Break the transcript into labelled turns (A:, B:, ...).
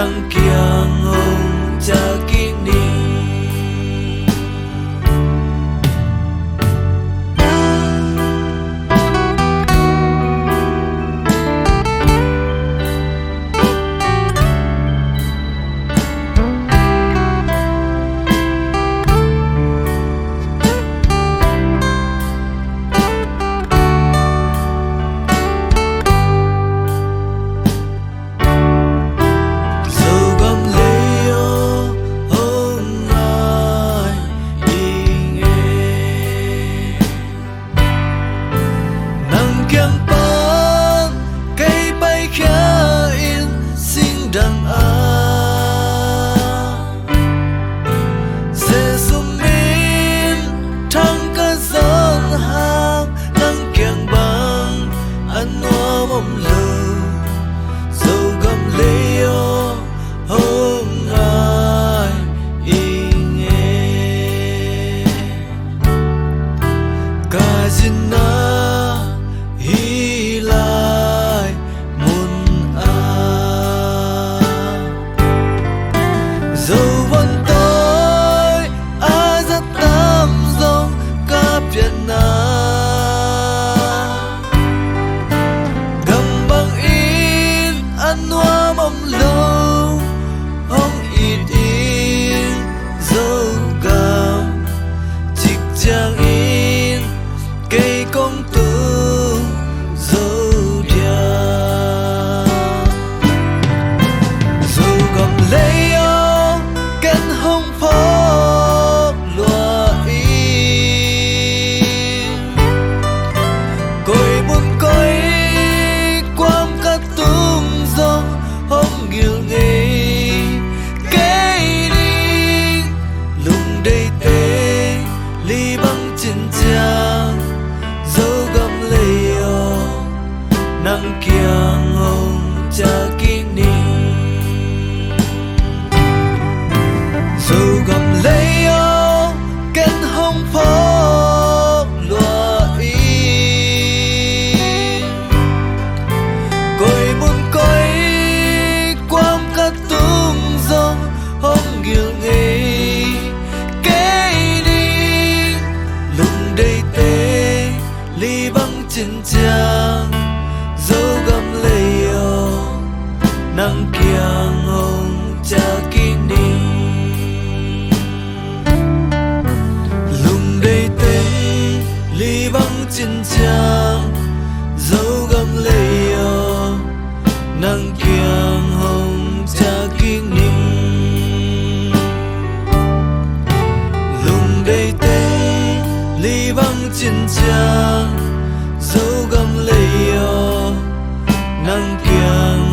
A: nang kiang hong cha kini đằng sẽ sum min thăng cả dân hàng nắng kiang băng ăn hoa mầm lờ dâu gầm leo hông ai nghe cả dân hi lại dẫu vẫn tôi rất tâm dòng cáp việt nam cầm bằng in ăn hoa mầm lâu hông ít in dấu cầm chích trang in cây công tử dấu đia dấu cầm lấy nang kiang hong cha kini dâu gầm lấy ô cánh hông phốp lúa y cội buồn cõi quam cả tung dòng hông nghiêng nghi cây đi lùng đầy tê ly băng trên trang dấu gầm leo nang kiang hong cha kini lùng đầy tên ly băng trên trang dấu gầm leo nang kiang hong cha kini lùng đầy tên ly băng trên trang dấu gầm leo nang kiang